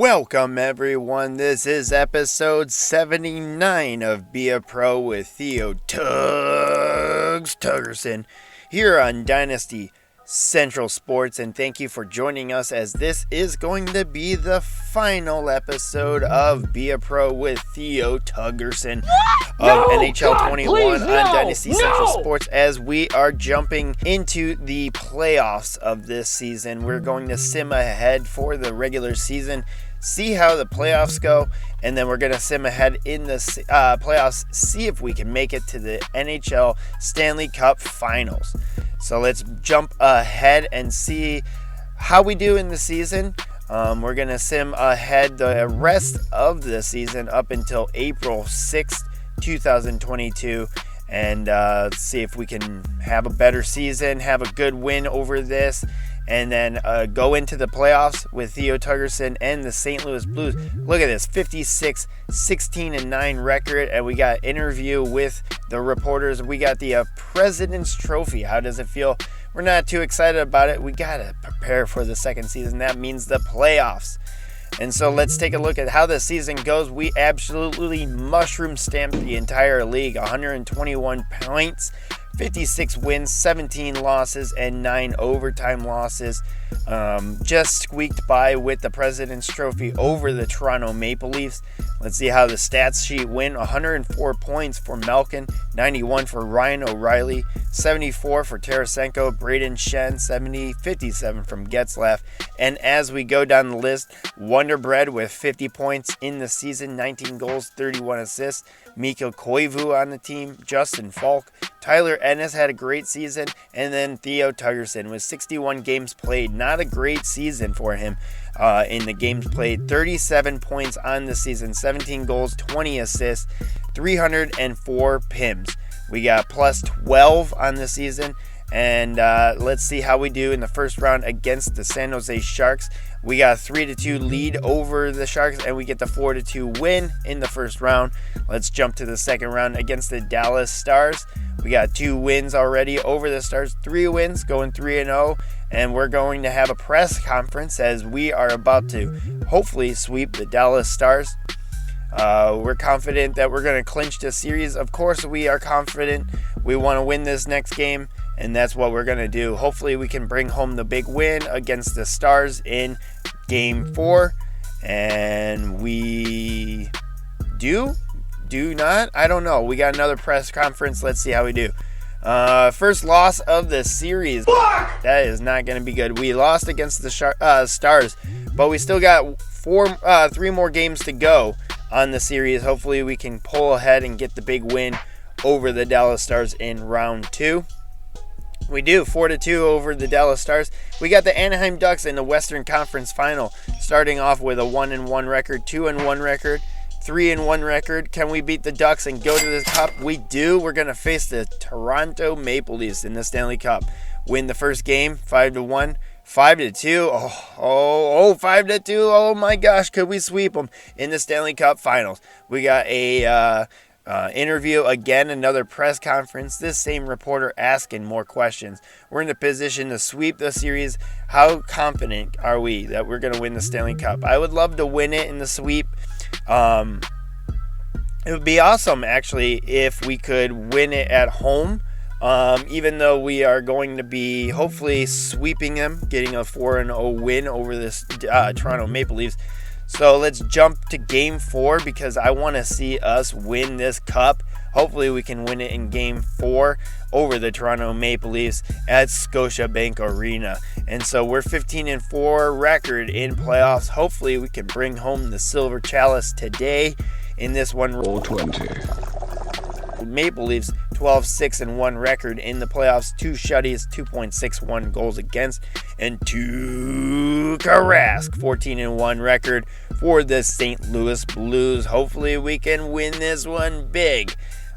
Welcome everyone, this is episode 79 of Be a Pro with Theo Tuggerson here on Dynasty Central Sports, and thank you for joining us as this is going to be the final episode of Be a Pro with Theo Tugersson of NHL 21 on Dynasty Central Sports as we are jumping into the playoffs of this season. We're going to sim ahead for the regular season, see how the playoffs go, and then we're going to sim ahead in the playoffs, see if we can make it to the NHL Stanley Cup Finals. So let's jump ahead and see how we do in the season. We're going to sim ahead the rest of the season up until April 6th, 2022, and see if we can have a better season, have a good win over this, and then go into the playoffs with Theo Tugersson and the St. Louis Blues. Look at this, 56, 16-9 record, and we got interview with the reporters. We got the President's Trophy. How does it feel? We're not too excited about it. We got to prepare for the second season. That means the playoffs. And so let's take a look at how the season goes. We absolutely mushroom stamped the entire league. 121 points, 56 wins, 17 losses, and 9 overtime losses. Just squeaked by with the President's Trophy over the Toronto Maple Leafs. Let's see how the stats sheet went. 104 points for Malkin, 91 for Ryan O'Reilly, 74 for Tarasenko, Braden Shen, 57 from Getzlaf. And as we go down the list, Wonder Bread with 50 points in the season, 19 goals, 31 assists. Mikko Koivu on the team, Justin Falk, Tyler Ennis had a great season, and then Theo Tugersson with 61 games played. Not a great season for him in the games played. 37 points on the season, 17 goals, 20 assists, 304 PIMs. We got plus 12 on the season, and let's see how we do in the first round against the San Jose Sharks. We got a 3-2 lead over the Sharks, and we get the 4-2 win in the first round. Let's jump to the second round against the Dallas Stars. We got 2 wins already over the Stars, 3 wins, going 3-0, and we're going to have a press conference as we are about to hopefully sweep the Dallas Stars. We're confident that we're going to clinch this series. Of course, we are confident. We want to win this next game, and that's what we're going to do. Hopefully, we can bring home the big win against the Stars in Game 4. And we do not? I don't know. We got another press conference. Let's see how we do. First loss of the series. That is not going to be good. We lost against the Stars, but we still got 3 more games to go on the series. Hopefully we can pull ahead and get the big win over the Dallas Stars in round 2. We do 4-2 over the Dallas Stars. We got the Anaheim Ducks in the Western Conference Final, starting off with a 1-1 record, 2-1 record, 3-1 record. Can we beat the Ducks and go to the Cup? We do. We're going to face the Toronto Maple Leafs in the Stanley Cup. Win the first game 5-1. 5-2. 5-2. Oh my gosh, could we sweep them in the Stanley Cup Finals? We got a interview again, another press conference. This same reporter asking more questions. We're in the position to sweep the series. How confident are we that we're going to win the Stanley Cup? I would love to win it in the sweep. It would be awesome actually if we could win it at home. Even though we are going to be hopefully sweeping them, getting a 4-0 win over this Toronto Maple Leafs. So let's jump to Game 4 because I want to see us win this cup. Hopefully we can win it in Game 4 over the Toronto Maple Leafs at Scotiabank Arena. And so we're 15-4 record in playoffs. Hopefully we can bring home the Silver Chalice today in this one. Roll 20. Maple Leafs 12-6-1 record in the playoffs, 2 shutties, 2.61 goals against, and 2 Karask 14-1 record for the St. Louis Blues. Hopefully we can win this one big.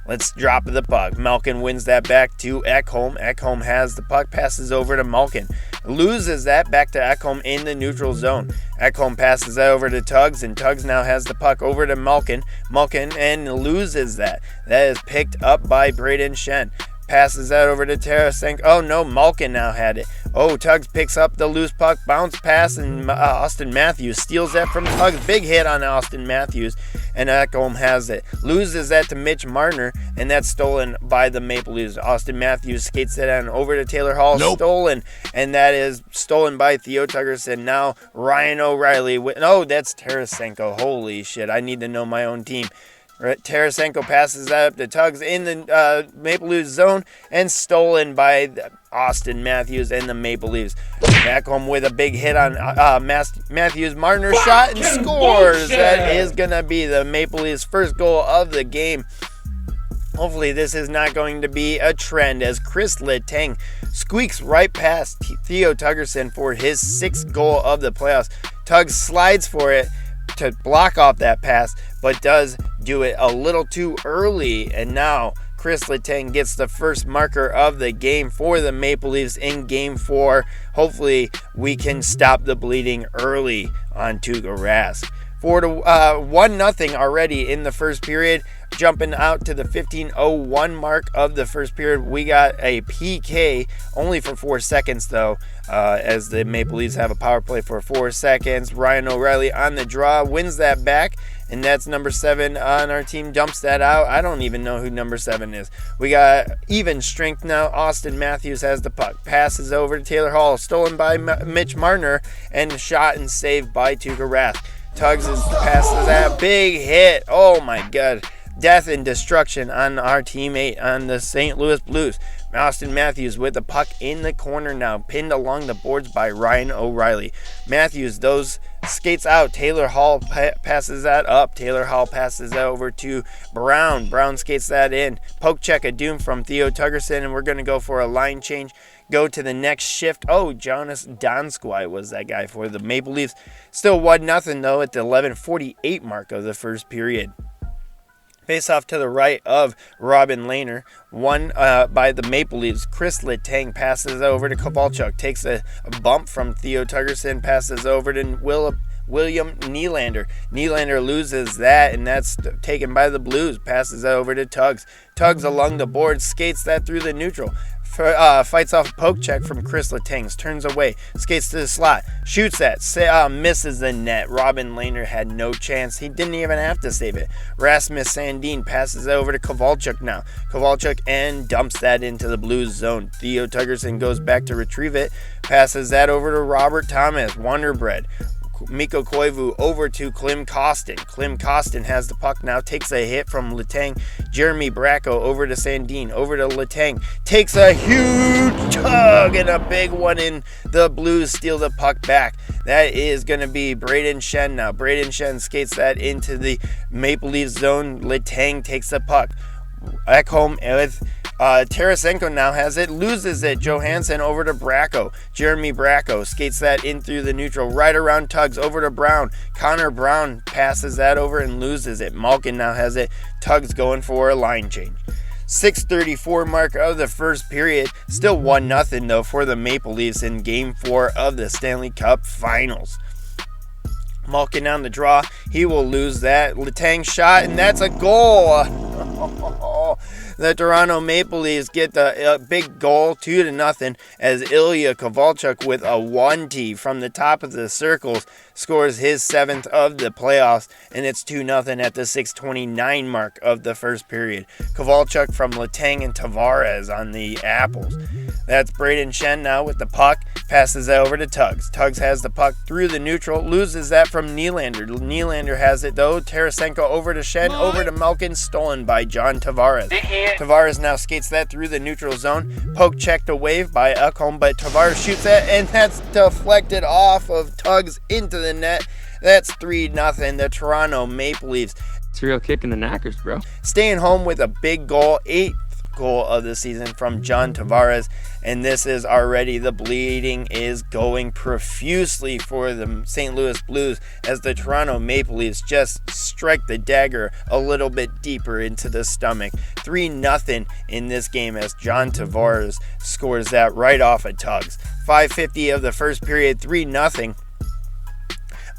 Let's drop the puck. Malkin wins that back to Ekholm. Ekholm has the puck, passes over to Malkin. Loses that back to Ekholm in the neutral zone. Ekholm passes that over to Tugs, and Tugs now has the puck over to Malkin. Malkin and loses that. That is picked up by Braden Shen. passes that over to Tarasenko. Oh no, Malkin now had it. Oh, Tugs picks up the loose puck, bounce pass, and Austin Matthews steals that from Tugs. Big hit on Austin Matthews, and Ekholm has it. Loses that to Mitch Marner, and that's stolen by the Maple Leafs. Austin Matthews skates it on over to Taylor Hall. Nope. Stolen, and that is stolen by Theo Tuggerson. Now Ryan O'Reilly. That's Tarasenko. Holy shit, I need to know my own team. Right, Tarasenko passes that up to Tugs in the Maple Leafs zone and stolen by Austin Matthews and the Maple Leafs. Back home with a big hit on Matthews. Marner shot and scores. Bullshit. That is going to be the Maple Leafs' first goal of the game. Hopefully this is not going to be a trend as Chris Letang squeaks right past Theo Tuggerson for his 6th goal of the playoffs. Tugs slides for it to block off that pass, but does do it a little too early, and now Chris Letang gets the first marker of the game for the Maple Leafs in Game 4. Hopefully we can stop the bleeding early on Tuukka Rask. 1-0 already in the first period. Jumping out to the 15:01 mark of the first period, we got a PK, only for 4 seconds though, as the Maple Leafs have a power play for 4 seconds. Ryan O'Reilly on the draw, wins that back, and that's number 7 on our team, dumps that out. I don't even know who number 7 is. We got even strength now. Austin Matthews has the puck, passes over to Taylor Hall, stolen by Mitch Marner, and shot and saved by Tuukka Rask. Tugs passes that big hit. Oh my god. Death and destruction on our teammate on the St. Louis Blues. Austin Matthews with the puck in the corner now, pinned along the boards by Ryan O'Reilly. Matthews, those skates out. Taylor Hall passes that up. Taylor Hall passes that over to Brown. Brown skates that in. Poke check a doom from Theo Tuggerson, and we're going to go for a line change. Go to the next shift. Oh, Jonas Donskoi was that guy for the Maple Leafs. Still 1-0 though at the 11:48 mark of the first period. Face off to the right of Robin Lehner, won by the Maple Leafs. Chris Letang passes over to Kovalchuk, takes a bump from Theo Tuggerson, passes over to William Nylander. Nylander loses that, and that's taken by the Blues. Passes that over to Tugs. Tugs along the board, skates that through the neutral. Fights off a poke check from Chris Letang, turns away, skates to the slot, shoots that, misses the net. Robin Lehner had no chance. He didn't even have to save it. Rasmus Sandin passes over to Kovalchuk now. Kovalchuk and dumps that into the Blues zone. Theo Tuggerson goes back to retrieve it, passes that over to Robert Thomas, Wonder Bread. Mikko Koivu over to Klim Kostin. Klim Kostin has the puck now, takes a hit from Letang. Jeremy Bracco over to Sandin, over to Letang. Takes a huge tug and a big one in. The Blues steal the puck back. That is going to be Braden Shen now. Braden Shen skates that into the Maple Leafs zone. Letang takes the puck. Ekholm with Tarasenko now has it, loses it. Johansson over to Bracco. Jeremy Bracco skates that in through the neutral, right around Tugs, over to Brown. Connor Brown passes that over and loses it. Malkin now has it. Tugs going for a line change. 6:34 mark of the first period. Still 1-0 though for the Maple Leafs in Game 4 of the Stanley Cup Finals. Malkin on the draw. He will lose that. Letang shot, and that's a goal. The Toronto Maple Leafs get the big goal, 2-0, as Ilya Kovalchuk with a 1-T from the top of the circles scores his 7th of the playoffs, and it's 2-0 at the 6:29 mark of the first period. Kovalchuk from Letang and Tavares on the Apples. That's Braden Shen now with the puck, passes that over to Tugs. Tugs has the puck through the neutral, loses that from Nylander. Nylander has it though. Tarasenko over to Shen, over to Malkin, stolen by John Tavares. Tavares now skates that through the neutral zone. Poke checked a wave by Ekholm, but Tavares shoots that, and that's deflected off of Tugs into the net. That's 3-0, the Toronto Maple Leafs. It's a real kick in the knackers, bro. Staying home with a big goal, 8th goal of the season from John Tavares, and this is already, the bleeding is going profusely for the St. Louis Blues as the Toronto Maple Leafs just strike the dagger a little bit deeper into the stomach. 3-0 in this game as John Tavares scores that right off of Tugs. 5:50 of the first period, 3-0.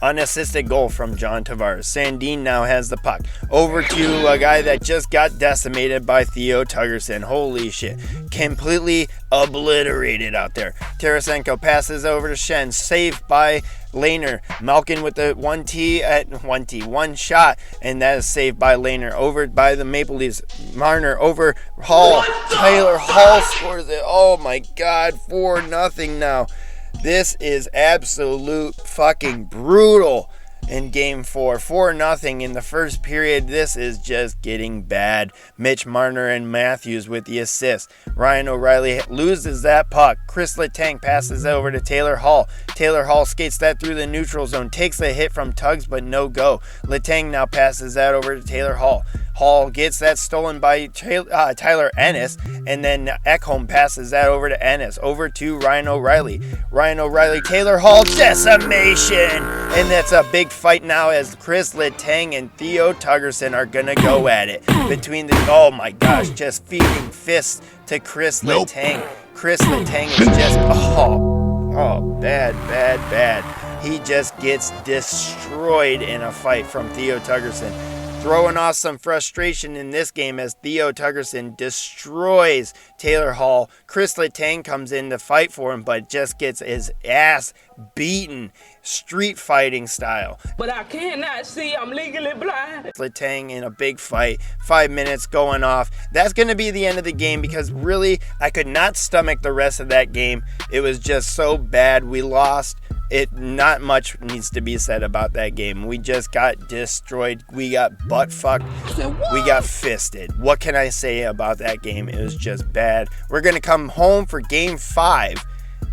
Unassisted goal from John Tavares. Sandin now has the puck. Over to a guy that just got decimated by Theo Tuggerson. Holy shit. Completely obliterated out there. Tarasenko passes over to Shen. Saved by Lehner. Malkin with the one shot, and that is saved by Lehner. Over by the Maple Leafs. Marner over Hall. Taylor Hall scores it. Oh my God, 4-0 now. This is absolute fucking brutal in Game 4. 4-0 in the first period. This is just getting bad. Mitch Marner and Matthews with the assist. Ryan O'Reilly loses that puck. Chris Letang passes over to Taylor Hall. Taylor Hall skates that through the neutral zone. Takes a hit from Tugs, but no go. Letang now passes that over to Taylor Hall. Hall gets that stolen by Tyler Ennis, and then Ekholm passes that over to Ennis, over to Ryan O'Reilly. Ryan O'Reilly, Taylor Hall, decimation! And that's a big fight now as Chris Letang and Theo Tuggerson are going to go at it. Between the, oh my gosh, just feeding fists to Chris Letang. Chris Letang is just, bad. He just gets destroyed in a fight from Theo Tuggerson. Throwing off some frustration in this game as Theo Tuggerson destroys Taylor Hall. Chris Letang comes in to fight for him, but just gets his ass beaten, street fighting style. But I cannot see, I'm legally blind. Letang in a big fight, 5 minutes going off. That's going to be the end of the game because really, I could not stomach the rest of that game. It was just so bad. We lost. Not much needs to be said about that game. We just got destroyed. We got butt fucked. We got fisted. What can I say about that game? It was just bad. We're going to come home for Game 5,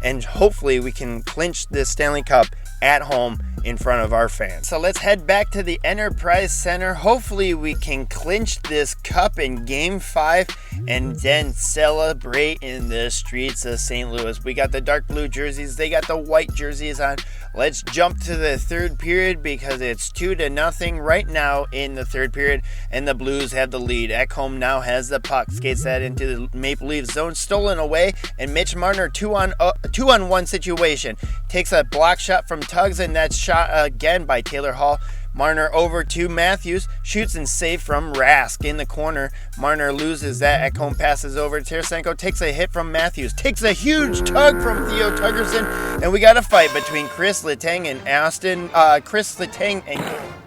and hopefully we can clinch this Stanley Cup at home in front of our fans. So let's head back to the Enterprise Center. Hopefully we can clinch this cup in Game 5 and then celebrate in the streets of St. Louis. We got the dark blue jerseys. They got the white jerseys on. Let's jump to the third period because it's 2-0 right now in the third period, and the Blues have the lead. Ekholm now has the puck. Skates that into the Maple Leafs zone. Stolen away, and Mitch Marner, 2-on-1 situation. Takes a block shot from Tugs, and that's shot again by Taylor Hall. Marner over to Matthews, shoots and save from Rask in the corner. Marner loses that. Ekholm passes over to Tarasenko, takes a hit from Matthews, takes a huge tug from Theo Tuggerson, and we got a fight between Chris Letang and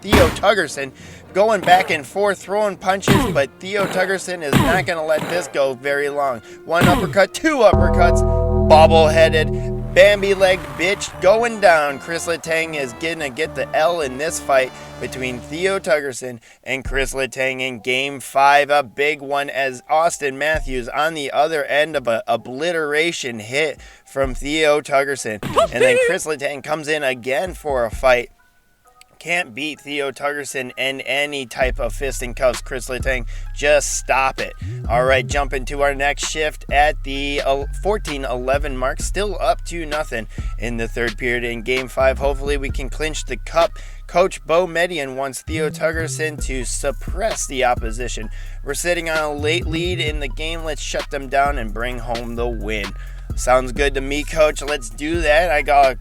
Theo Tuggerson, going back and forth, throwing punches, but Theo Tuggerson is not going to let this go very long. One uppercut, two uppercuts, bobble-headed, Bambi-legged bitch going down. Chris Letang is going to get the L in this fight between Theo Tuggerson and Chris Letang in Game 5. A big one as Austin Matthews on the other end of an obliteration hit from Theo Tuggerson. And then Chris Letang comes in again for a fight. Can't beat Theo Tuggerson in any type of fist and cuffs. Chris Letang, just stop it. All right, jumping to our next shift at the 14-11 mark. Still up 2-0 in the third period in Game 5. Hopefully we can clinch the cup. Coach Bo Median wants Theo Tuggerson to suppress the opposition. We're sitting on a late lead in the game. Let's shut them down and bring home the win. Sounds good to me, Coach. Let's do that. I got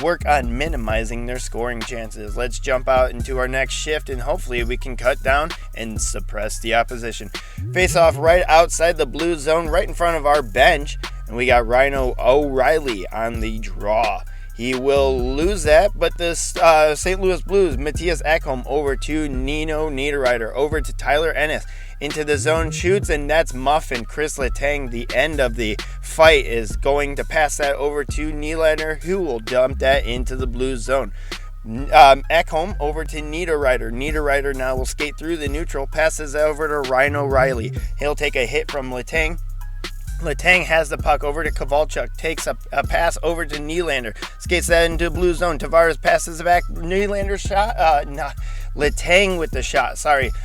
work on minimizing their scoring chances. Let's jump out into our next shift and hopefully we can cut down and suppress the opposition. Face off right outside the blue zone, right in front of our bench, and we got Rhino O'Reilly on the draw. He will lose that, but the St. Louis Blues, Matthias Ekholm over to Nino Niederreiter, over to Tyler Ennis, into the zone, shoots, and that's Muffin. Chris Letang, the end of the fight, is going to pass that over to Nylander, who will dump that into the blue zone. Ekholm over to Niederreiter. Niederreiter now will skate through the neutral, passes over to Ryan O'Reilly. He'll take a hit from Letang. Letang has the puck over to Kovalchuk, takes a pass over to Nylander, skates that into blue zone. Tavares passes it back. Nylander shot. Letang with the shot.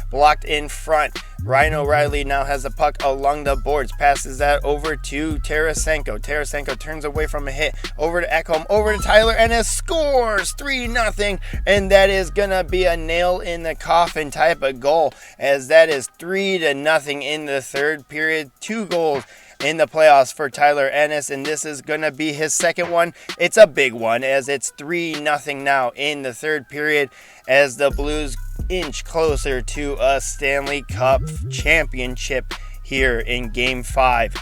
Blocked in front. Ryan O'Reilly now has the puck along the boards, passes that over to Tarasenko. Tarasenko turns away from a hit, over to Ekholm, over to Tyler Ennis, scores 3-0, and that is gonna be a nail in the coffin type of goal, as that is 3-0 in the third period. 2 goals in the playoffs for Tyler Ennis, and this is going to be his second one. It's a big one as it's 3-0 now in the third period as the Blues inch closer to a Stanley Cup championship here in Game 5.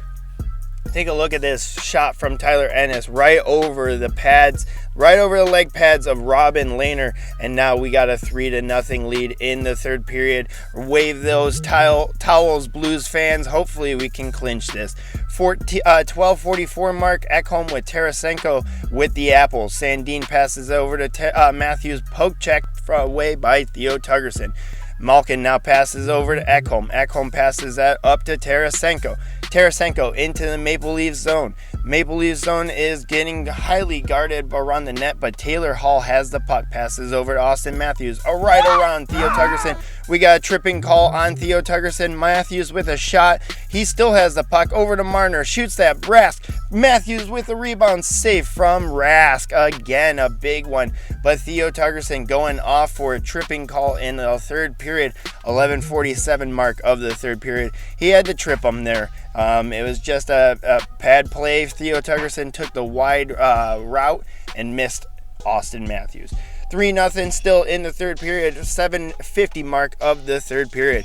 Take a look at this shot from Tyler Ennis right over the pads, right over the leg pads of Robin Lehner, and now we got a 3-0 lead in the third period. Wave those towels, Blues fans. Hopefully we can clinch this. 12:44 mark, Ekholm with Tarasenko with the apple. Sandin passes over to Matthews, poke check away by Theo Tuggerson. Malkin now passes over to Ekholm. Ekholm passes that up to Tarasenko. Tarasenko into the Maple Leafs zone. Maple Leafs zone is getting highly guarded around the net, but Taylor Hall has the puck. Passes over to Austin Matthews. Right around Theo Tuggerson. We got a tripping call on Theo Tuggerson. Matthews with a shot. He still has the puck. Over to Marner. Shoots that. Rask. Matthews with a rebound. Save from Rask. Again, a big one. But Theo Tuggerson going off for a tripping call in the third period. 11:47 mark of the third period. He had to trip him there. It was just a pad play. Theo Tuggerson took the wide route and missed Austin Matthews. 3-0 still in the third period. 7:50 mark of the third period.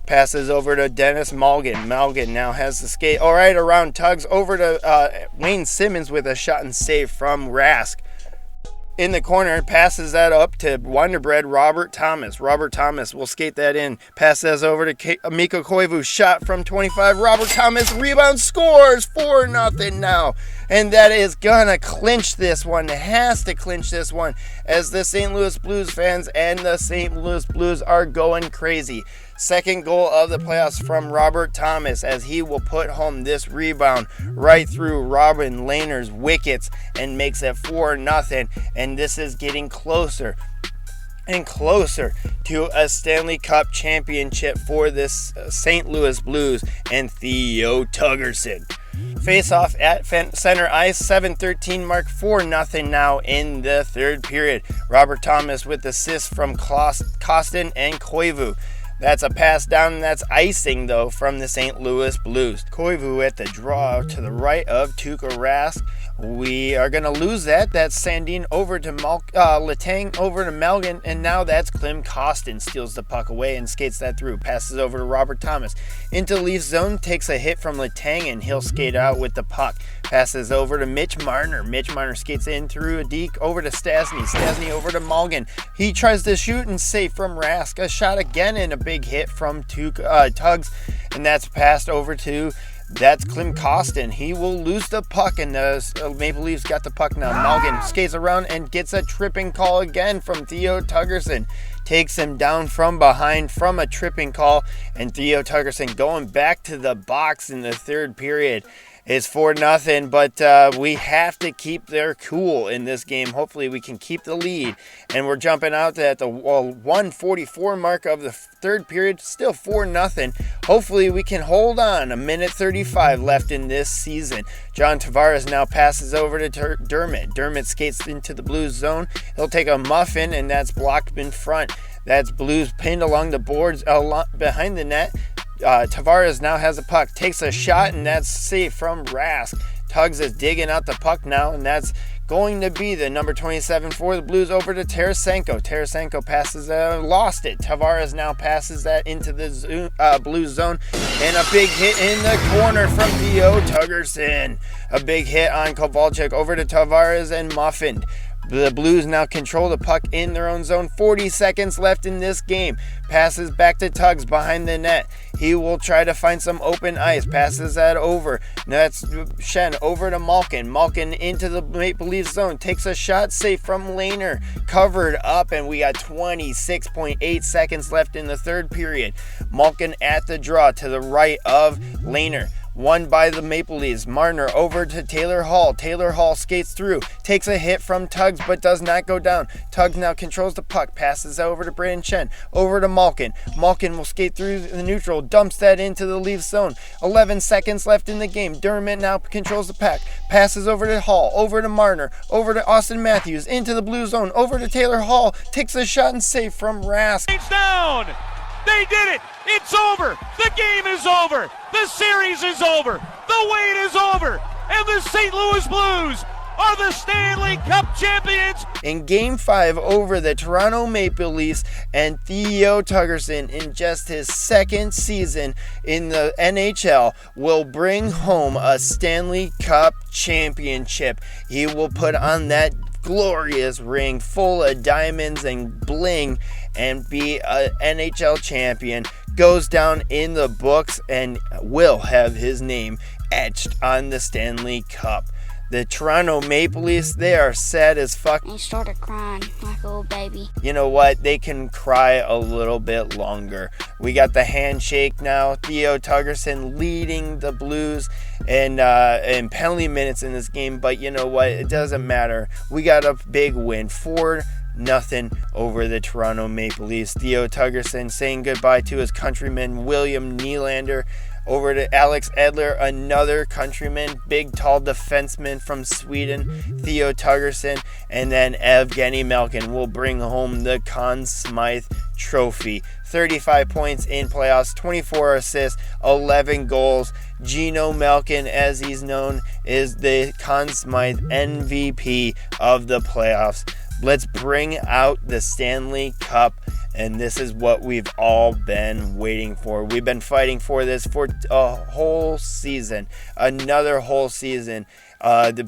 Passes over to Dennis Malgin. Malgin now has the skate. All right, around Tugs. Over to Wayne Simmons with a shot and save from Rask. In the corner, passes that up to Wonderbread Robert Thomas. Robert Thomas will skate that in. Passes over to Mikko Koivu. Shot from 25. Robert Thomas rebound, scores 4-0 now. And that is going to clinch this one. Has to clinch this one as the St. Louis Blues fans and the St. Louis Blues are going crazy. Second goal of the playoffs from Robert Thomas as he will put home this rebound right through Robin Lehner's wickets and makes it 4-0. And this is getting closer and closer to a Stanley Cup championship for this St. Louis Blues and Theo Tuggerson. Face off at center ice, 7:13 mark, 4-0 now in the third period. Robert Thomas with assists from Kostin and Koivu. That's a pass down, and that's icing, though, from the St. Louis Blues. Koivu at the draw to the right of Tuukka Rask. We are going to lose that. That's Sandin over to Letang, over to Malgin, and now that's Klim Kostin. Steals the puck away and skates that through. Passes over to Robert Thomas. Into Leaf zone, takes a hit from Letang, and he'll skate out with the puck. Passes over to Mitch Marner. Mitch Marner skates in through a deke over to Stastny. Stastny over to Malgin. He tries to shoot and save from Rask. A shot again and a big hit from Tugs, and that's passed over to Klim Kostin. He will lose the puck, and the Maple Leafs got the puck now. Malgin skates around and gets a tripping call again from Theo Tuggerson. Takes him down from behind from a tripping call, and Theo Tuggerson going back to the box in the third period. It's 4-0, but we have to keep their cool in this game. Hopefully we can keep the lead. And we're jumping out at the 1:44 mark of the third period. Still 4-0. Hopefully we can hold on. 1:35 left in this season. John Tavares now passes over to Dermott. Dermott skates into the Blues zone. He'll take a muffin, and that's blocked in front. That's Blues pinned along the boards behind the net. Tavares now has a puck, takes a shot, and that's safe from Rask. Tugs is digging out the puck now, and that's going to be the number 27 for the Blues over to Tarasenko. Tarasenko passes, lost it. Tavares now passes that into the Blues zone, and a big hit in the corner from Theo Tuggerson. A big hit on Kovalchuk over to Tavares and muffined. The Blues now control the puck in their own zone. 40 seconds left in this game. Passes back to Tugs behind the net. He will try to find some open ice. Passes that over. That's Shen over to Malkin. Malkin into the Maple Leafs zone. Takes a shot safe from Lehner. Covered up, and we got 26.8 seconds left in the third period. Malkin at the draw to the right of Lehner. Won by the Maple Leafs. Marner over to Taylor Hall. Taylor Hall skates through. Takes a hit from Tugs but does not go down. Tugs now controls the puck. Passes over to Brandon Chen. Over to Malkin. Malkin will skate through the neutral. Dumps that into the Leafs zone. 11 seconds left in the game. Dermott now controls the puck. Passes over to Hall. Over to Marner. Over to Austin Matthews. Into the blue zone. Over to Taylor Hall. Takes a shot and save from Rask. Down. They did it. It's over. The game is over. The series is over. The wait is over. And the St. Louis Blues are the Stanley Cup champions. In Game 5 over the Toronto Maple Leafs, and Theo Tuggerson, in just his second season in the NHL, will bring home a Stanley Cup championship. He will put on that glorious ring full of diamonds and bling and be an NHL champion. Goes down in the books and will have his name etched on the Stanley Cup. The Toronto Maple Leafs, they are sad as fuck. He started crying like a little baby. You know what? They can cry a little bit longer. We got the handshake now. Theo Tuggerson leading the Blues in penalty minutes in this game. But you know what? It doesn't matter. We got a big win. 4-0 over the Toronto Maple Leafs. Theo Tuggerson saying goodbye to his countryman William Nylander. Over to Alex Edler, another countryman, big tall defenseman from Sweden, Theo Tuggerson, and then Evgeny Malkin will bring home the Conn Smythe Trophy. 35 points in playoffs, 24 assists, 11 goals. Geno Malkin, as he's known, is the Conn Smythe MVP of the playoffs. Let's bring out the Stanley Cup, and this is what we've all been waiting for. We've been fighting for this for a whole season, another whole season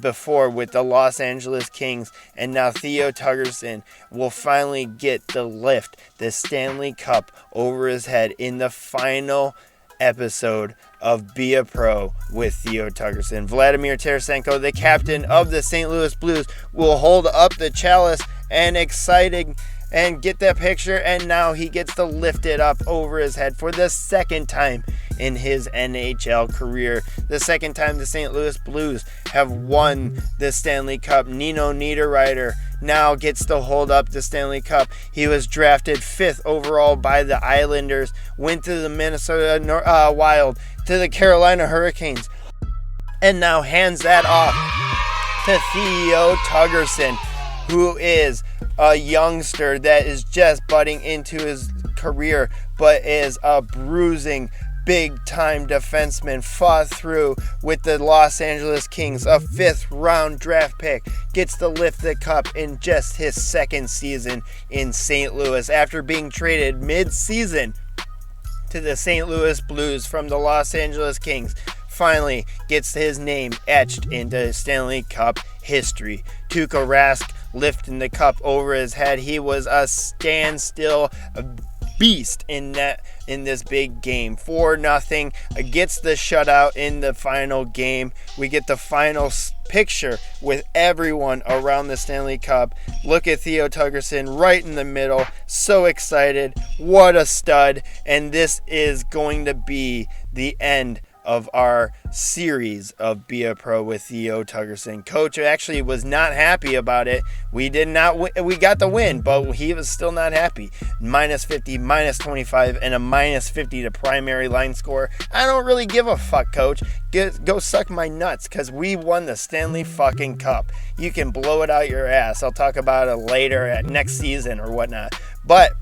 before with the Los Angeles Kings, and now Theo Tuggerson will finally get the lift, the Stanley Cup, over his head in the final episode of Be a Pro with Theo Tuggerson. Vladimir Tarasenko, the captain of the St. Louis Blues, will hold up the chalice and exciting and get that picture, and now he gets to lift it up over his head for the second time in his NHL career. The second time the St. Louis Blues have won the Stanley Cup. Nino Niederreiter now gets to hold up the Stanley Cup. He was drafted 5th overall by the Islanders, went to the Minnesota Wild, to the Carolina Hurricanes, and now hands that off to Theo Tuggerson, who is a youngster that is just budding into his career, but is a bruising, big-time defenseman. Fought through with the Los Angeles Kings, a 5th-round draft pick, gets to lift the cup in just his second season in St. Louis after being traded mid-season to the St. Louis Blues from the Los Angeles Kings. Finally gets his name etched into Stanley Cup history. Tuukka Rask lifting the cup over his head. He was a standstill beast in this big game. 4-0 gets the shutout in the final game. We get the final picture with everyone around the Stanley Cup. Look at Theo Tuggerson right in the middle. So excited. What a stud. And this is going to be the end of our series of Be a Pro with Theo Tuggerson. Coach actually was not happy about it. We did not we got the win, but he was still not happy. -50, -25, and a -50 to primary line score. I don't really give a fuck, Coach. Go suck my nuts, because we won the Stanley fucking Cup. You can blow it out your ass. I'll talk about it later at next season or whatnot. But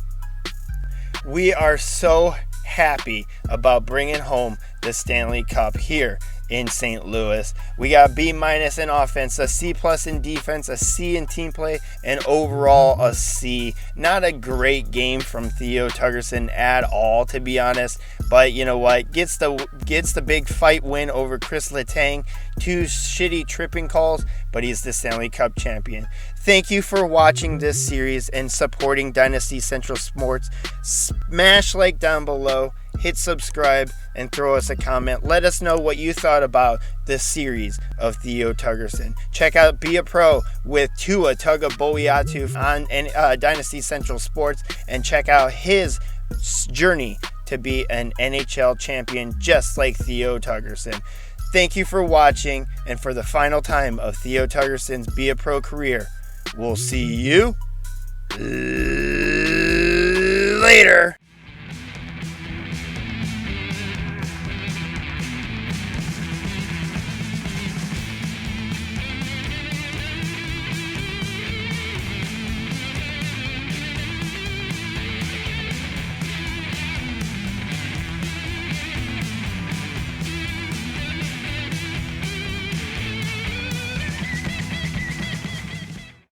we are so happy about bringing home the Stanley Cup here in St. Louis. We got B- in offense, a C+ in defense, a C in team play, and overall a C. Not a great game from Theo Tuggerson at all, to be honest. But you know what? Gets the big fight win over Chris Letang. 2 shitty tripping calls, but he's the Stanley Cup champion. Thank you for watching this series and supporting Dynasty Central Sports. Smash like down below, hit subscribe, and throw us a comment. Let us know what you thought about this series of Theo Tuggerson. Check out Be a Pro with Tua Tagovailoa on Dynasty Central Sports, and check out his journey to be an NHL champion just like Theo Tuggerson. Thank you for watching, and for the final time of Theo Tuggerson's Be a Pro career, we'll see you later.